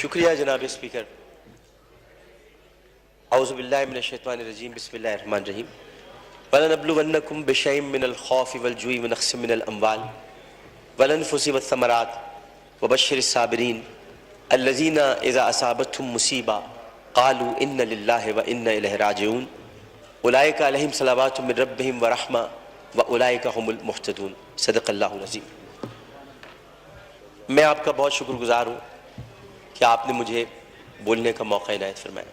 شکریہ جناب اسپیکر. اعوذ باللہ من الشیطان الرجیم. بسم اللہ الرحمن الرحیم. وَلَنَبْلُوَنَّكُمْ بِشَيْءٍ مِّنَ الْخَوْفِ وَالْجُوعِ وَنَقْصٍ مِّنَ الْأَمْوَالِ وَالْأَنفُسِ وَالثَّمَرَاتِ وَبَشِّرِ الصَّابِرِينَ الَّذِينَ إِذَا أَصَابَتْهُمْ مُصِيبَةٌ قَالُوا إِنَّ لِلَّهِ وَإِنَّا إِلَيْهِ راجعون أُولَٰئِكَ عَلَيْهِمْ صَلَوَاتٌ مِّن رَّبِّهِمْ وَرَحْمَةٌ وَأُولَٰئِكَ هُمُ الْمُهْتَدُونَ. صدق اللہ العظیم. میں آپ کا بہت شکر گزار ہوں کہ آپ نے مجھے بولنے کا موقع عنایت فرمایا.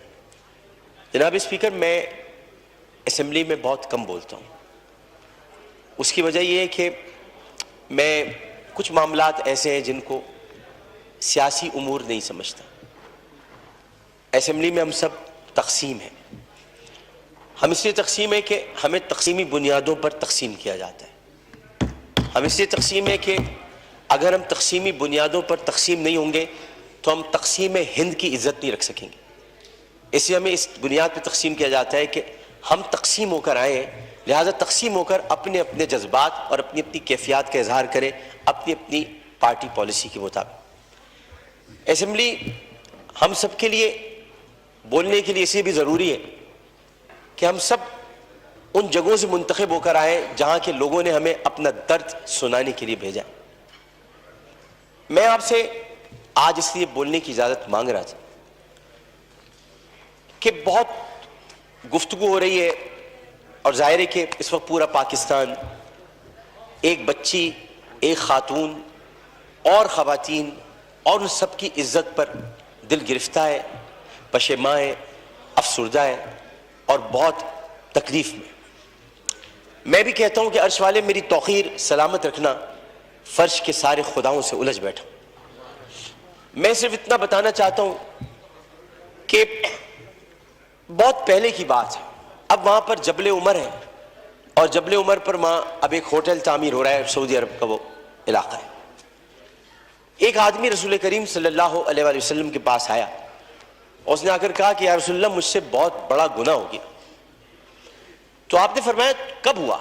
جناب اسپیکر، میں اسمبلی میں بہت کم بولتا ہوں. اس کی وجہ یہ ہے کہ میں کچھ معاملات ایسے ہیں جن کو سیاسی امور نہیں سمجھتا. اسمبلی میں ہم سب تقسیم ہیں. ہم اس لیے تقسیم ہے کہ ہمیں تقسیمی بنیادوں پر تقسیم کیا جاتا ہے. ہم اس لیے تقسیم ہے کہ اگر ہم تقسیمی بنیادوں پر تقسیم نہیں ہوں گے تو ہم تقسیم ہند کی عزت نہیں رکھ سکیں گے. اس لیے ہمیں اس بنیاد پہ تقسیم کیا جاتا ہے کہ ہم تقسیم ہو کر آئے ہیں، لہٰذا تقسیم ہو کر اپنے اپنے جذبات اور اپنی اپنی کیفیات کا اظہار کریں اپنی اپنی پارٹی پالیسی کے مطابق. اسمبلی ہم سب کے لیے بولنے کے لیے اس لیے بھی ضروری ہے کہ ہم سب ان جگہوں سے منتخب ہو کر آئے جہاں کے لوگوں نے ہمیں اپنا درد سنانے کے لیے بھیجا. میں آپ سے آج اس لیے بولنے کی اجازت مانگ رہا تھا کہ بہت گفتگو ہو رہی ہے اور ظاہر ہے کہ اس وقت پورا پاکستان ایک بچی، ایک خاتون اور خواتین اور ان سب کی عزت پر دل گرفتہ ہے، پشیماں ہے، افسردہ ہے اور بہت تکلیف میں. میں بھی کہتا ہوں کہ عرش والے میری توقیر سلامت رکھنا، فرش کے سارے خداؤں سے الجھ بیٹھا. میں صرف اتنا بتانا چاہتا ہوں کہ بہت پہلے کی بات ہے. اب وہاں پر جبل عمر ہے اور جبل عمر پر وہاں اب ایک ہوٹل تعمیر ہو رہا ہے، سعودی عرب کا وہ علاقہ ہے. ایک آدمی رسول کریم صلی اللہ علیہ وآلہ وسلم کے پاس آیا. اس نے آ کر کہا کہ یا رسول اللہ، مجھ سے بہت بڑا گناہ ہو گیا. تو آپ نے فرمایا کب ہوا؟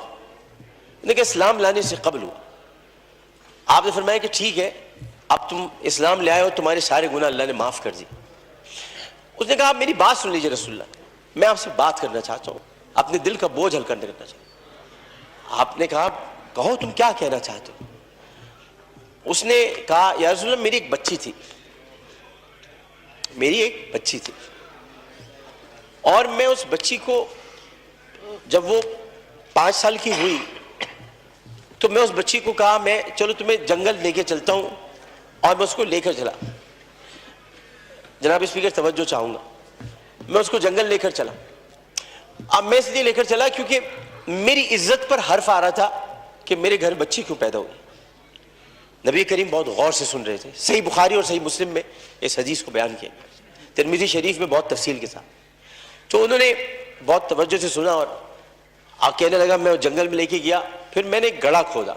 نے کہا اسلام لانے سے قبل ہوا. آپ نے فرمایا کہ ٹھیک ہے، اب تم اسلام لے آئے ہو، تمہارے سارے گناہ اللہ نے معاف کر دی. اس نے کہا آپ میری بات سن لیجئے رسول اللہ، میں آپ سے بات کرنا چاہتا ہوں، اپنے دل کا بوجھ ہلکا کرنا چاہتا ہوں. آپ نے کہا کہو تم کیا کہنا چاہتے ہو؟ اس نے کہا یا رسول اللہ، میری ایک بچی تھی اور میں اس بچی کو جب وہ 5 سال کی ہوئی تو میں اس بچی کو کہا میں چلو تمہیں جنگل لے کے چلتا ہوں، اور میں اس کو لے کر چلا. جناب اسپیکر توجہ چاہوں گا، میں اس کو جنگل لے کر چلا. اب میں اس لیے لے کر چلا کیونکہ میری عزت پر حرف آ رہا تھا کہ میرے گھر بچی کیوں پیدا ہوئی. نبی کریم بہت غور سے سن رہے تھے. صحیح بخاری اور صحیح مسلم میں اس حدیث کو بیان کیا، ترمذی شریف میں بہت تفصیل کے ساتھ. تو انہوں نے بہت توجہ سے سنا اور کہنے لگا. میں جنگل میں لے کے گیا، پھر میں نے ایک گڑھا کھودا.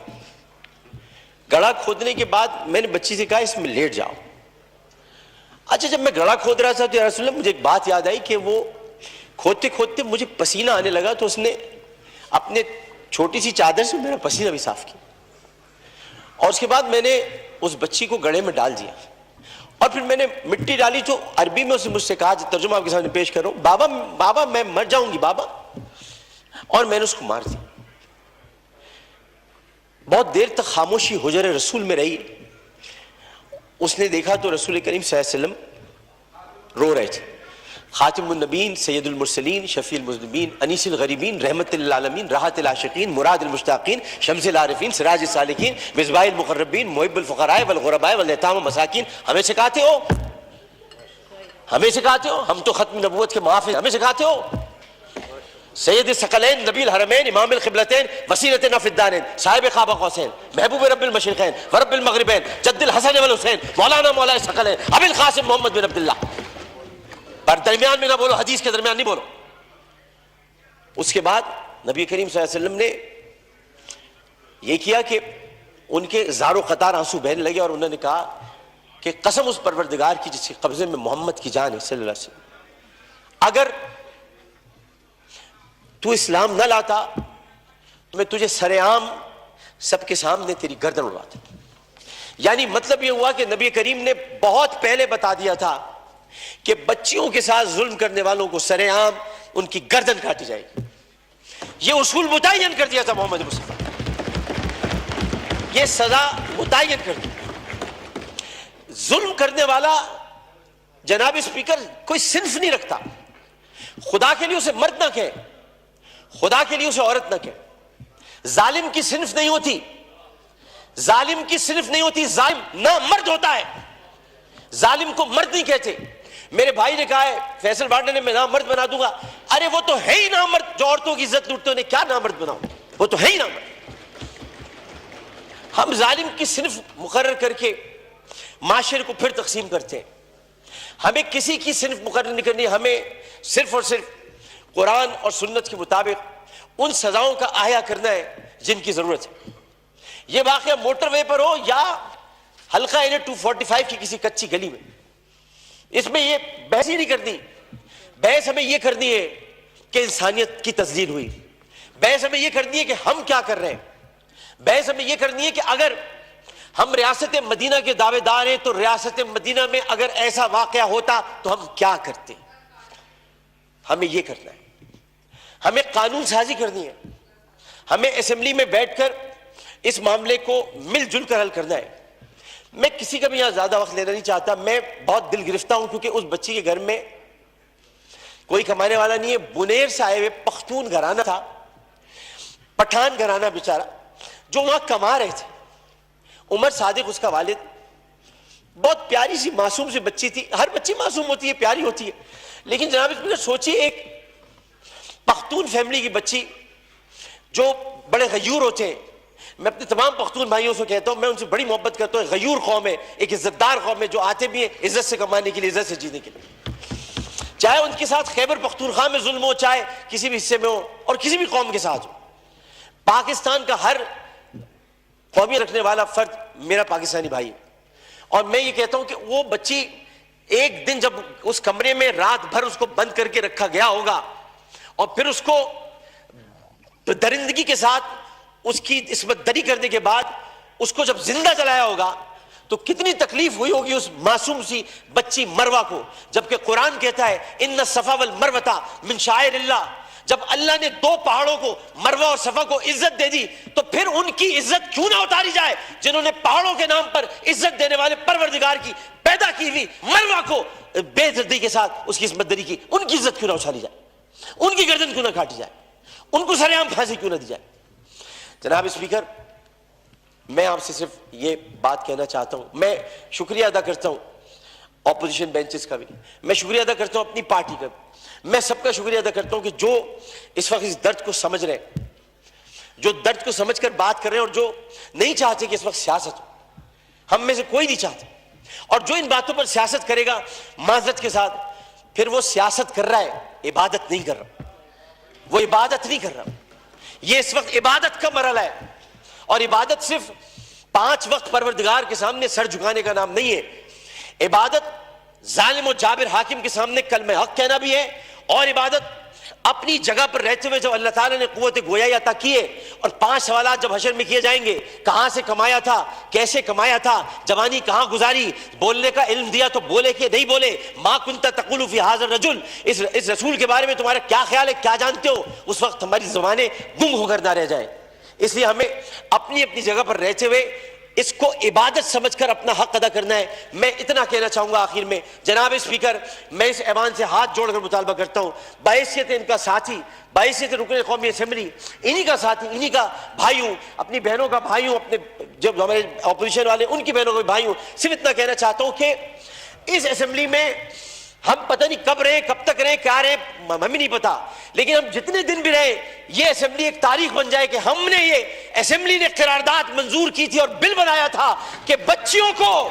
گڑھا کھودنے کے بعد میں نے بچی سے کہا اس میں لیٹ جاؤ. اچھا جب میں گڑھا کھود رہا تھا تو یا رسول اللہ مجھے ایک بات یاد آئی کہ وہ کھودتے کھودتے مجھے پسینہ آنے لگا، تو اس نے اپنے چھوٹی سی چادر سے میرا پسینہ بھی صاف کیا. اور اس کے بعد میں نے اس بچی کو گڑھے میں ڈال دیا اور پھر میں نے مٹی ڈالی. تو عربی میں اس نے مجھ سے کہا، ترجمہ آپ کے سامنے پیش کروں، بابا میں مر جاؤں گی بابا. اور میں نے اس کو مار دیا. بہت دیر تک خاموشی حجر رسول میں رہی. اس نے دیکھا تو رسول کریم صلی اللہ علیہ وسلم رو رہے تھے. خاتم النبیین، سید المرسلین، شفیع المذنبین، انیس الغریبین، رحمت للعالمین، راحت العاشقین، مراد المشتاقین، شمس العارفین، سراج السالکین، مصباح المقربین، محب الفقراء والغرباء والیتام والمساکین. ہمیں سکھاتے ہو، ہم تو ختم نبوت کے محافظ، ہمیں سکھاتے ہو. سید الثقلین، نبی الحرمین، امام القبلتین، وسیلتنا فی الدارین، صاحب قاب قوسین، محبوب رب المشرقین ورب المغربین، جد الحسن والحسین، مولانا مولا الثقلین، ابی القاسم محمد بن عبداللہ. پر درمیان میں نہ بولو، حدیث کے درمیان نہیں بولو. اس کے بعد نبی کریم صلی اللہ علیہ وسلم نے یہ کیا کہ ان کے زار و قطار آنسو بہنے لگے اور انہوں نے کہا کہ قسم اس پروردگار کی جس کے قبضے میں محمد کی جان ہے صلی اللہ علیہ وسلم، اگر تو اسلام نہ لاتا تو میں تجھے سر عام سب کے سامنے تیری گردن اڑواتا. یعنی مطلب یہ ہوا کہ نبی کریم نے بہت پہلے بتا دیا تھا کہ بچیوں کے ساتھ ظلم کرنے والوں کو سر عام ان کی گردن کاٹی جائے گی. یہ اصول متعین کر دیا تھا محمد مصطفیٰ, یہ سزا متعین کر دی. ظلم کرنے والا جناب اسپیکر کوئی صنف نہیں رکھتا. خدا کے لیے اسے مرد نہ کہے, خدا کے لیے اسے عورت نہ کہے. ظالم کی صنف نہیں ہوتی, ظالم کی صنف نہیں ہوتی, ظالم نہ مرد ہوتا ہے. ظالم کو مرد نہیں کہتے. میرے بھائی نے کہا ہے فیصل وارڈن نے میں نامرد بنا دوں گا. ارے وہ تو ہے ہی نامرد جو عورتوں کی عزت لوٹتے, انہیں کیا نامرد بناؤں, وہ تو ہے ہی نامرد. ہم ظالم کی صنف مقرر کر کے معاشرے کو پھر تقسیم کرتے ہیں. ہمیں کسی کی صنف مقرر نہیں کرنی, ہمیں صرف اور صرف قرآن اور سنت کے مطابق ان سزاؤں کا احیا کرنا ہے جن کی ضرورت ہے. یہ واقعہ موٹر وے پر ہو یا حلقہ N245 کی کسی کچی گلی میں, اس میں یہ بحث ہی نہیں کرنی. بحث ہمیں یہ کرنی ہے کہ انسانیت کی تسجیل ہوئی. بحث ہمیں یہ کرنی ہے کہ ہم کیا کر رہے ہیں. بحث ہمیں یہ کرنی ہے کہ اگر ہم ریاست مدینہ کے دعوے دار ہیں تو ریاست مدینہ میں اگر ایسا واقعہ ہوتا تو ہم کیا کرتے. ہمیں یہ کرنا ہے. ہمیں قانون سازی کرنی ہے. ہمیں اسمبلی میں بیٹھ کر اس معاملے کو مل جل کر حل کرنا ہے. میں کسی کا بھی یہاں زیادہ وقت لینا نہیں چاہتا. میں بہت دل گرفتہ ہوں کیونکہ اس بچی کے گھر میں کوئی کمانے والا نہیں ہے. بنیر سے آئے ہوئے پختون گھرانہ تھا, پٹھان گھرانہ بیچارہ, جو وہاں کما رہے تھے. عمر صادق اس کا والد. بہت پیاری سی معصوم سی بچی تھی. ہر بچی معصوم ہوتی ہے, پیاری ہوتی ہے, لیکن جناب اس میں سوچیے ایک پختون فیملی کی بچی جو بڑے غیور ہوتے ہیں. میں اپنے تمام پختون بھائیوں سے کہتا ہوں, میں ان سے بڑی محبت کرتا ہوں. غیور قوم ہے, ایک عزت دار قوم ہے, جو آتے بھی ہیں عزت سے کمانے کے لیے, عزت سے جینے کے لیے. چاہے ان کے ساتھ خیبر پختونخوا میں ظلم ہو, چاہے کسی بھی حصے میں ہو, اور کسی بھی قوم کے ساتھ ہو. پاکستان کا ہر قومی رکھنے والا فرد میرا پاکستانی بھائی ہے. اور میں یہ کہتا ہوں کہ وہ بچی ایک دن جب اس کمرے میں رات بھر اس کو بند کر کے رکھا گیا ہوگا اور پھر اس کو درندگی کے ساتھ اس کی عصمت دری کرنے کے بعد اس کو جب زندہ جلایا ہوگا تو کتنی تکلیف ہوئی ہوگی اس معصوم سی بچی مروہ کو. جبکہ قرآن کہتا ہے ان الصفا والمروہ من شعائر اللہ. جب اللہ نے دو پہاڑوں کو مروہ اور صفا کو عزت دے دی تو پھر ان کی عزت کیوں نہ اتاری جائے جنہوں نے پہاڑوں کے نام پر عزت دینے والے پروردگار کی پیدا کی ہوئی مروہ کو بے عزتی کے ساتھ اس کی عصمت دری کی. ان کی عزت کیوں نہ اچھالی جائے, ان کی گردن کیوں نہ کاٹی جائے, ان کو سر عام پھانسی کیوں نہ دی جائے. جناب اسپیکر, میں آپ سے صرف یہ بات کہنا چاہتا ہوں. میں شکریہ ادا کرتا ہوں اپوزیشن بینچز کا بھی, میں شکریہ ادا کرتا ہوں اپنی پارٹی کا بھی, میں سب کا شکریہ ادا کرتا ہوں کہ جو اس وقت اس درد کو سمجھ رہے ہیں, جو درد کو سمجھ کر بات کر رہے ہیں, اور جو نہیں چاہتے کہ اس وقت سیاست ہو. ہم میں سے کوئی نہیں چاہتا. اور جو ان باتوں پر سیاست کرے گا معذرت کے ساتھ, پھر وہ سیاست کر رہا ہے, عبادت نہیں کر رہا. وہ عبادت نہیں کر رہا. یہ اس وقت عبادت کا مرحلہ ہے, اور عبادت صرف 5 وقت پروردگار کے سامنے سر جھکانے کا نام نہیں ہے. عبادت ظالم و جابر حاکم کے سامنے کلمہ حق کہنا بھی ہے, اور عبادت اپنی جگہ پر رہتے ہوئے جب اللہ تعالیٰ نے قوت گویائی عطا کی ہے اور 5 سوالات جب حشر میں کیے جائیں گے, کہاں سے کمایا تھا, کیسے کمایا تھا, جوانی کہاں گزاری, بولنے کا علم دیا تو بولے کہ نہیں بولے, ما کنت تقول فی ھذا الرجل, اس رسول کے بارے میں تمہارا کیا خیال ہے, کیا جانتے ہو, اس وقت ہماری زبانیں گم ہو کر نہ رہ جائیں. اس لیے ہمیں اپنی اپنی جگہ پر رہتے ہوئے اس کو عبادت سمجھ کر اپنا حق ادا کرنا ہے. میں اتنا کہنا چاہوں گا آخر میں, جناب اسپیکر, میں اس ایوان سے ہاتھ جوڑ کر مطالبہ کرتا ہوں, بحیثیت ان کا ساتھی, بحیثیت رکن قومی اسمبلی, انہی کا ساتھی, انہی کا بھائی ہوں, اپنی بہنوں کا بھائی ہوں, اپنے جو ہمارے اپوزیشن والے ان کی بہنوں کا بھائی ہوں. صرف اتنا کہنا چاہتا ہوں کہ اس اسمبلی میں ہم پتہ نہیں کب رہے, کب تک رہے, کیا رہے, ہمیں نہیں پتا, لیکن ہم جتنے دن بھی رہے یہ اسمبلی ایک تاریخ بن جائے کہ ہم نے, یہ اسمبلی نے قرارداد منظور کی تھی اور بل بنایا تھا کہ بچیوں کو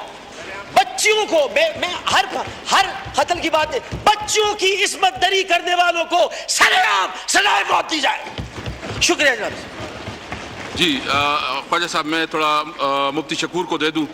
میں ہر قتل کی بات ہے, بچیوں کی عصمت دری کرنے والوں کو سر عام سزائے موت دی جائے. شکریہ جناب. جی خواجہ صاحب, میں تھوڑا مفتی شکور کو دے دوں.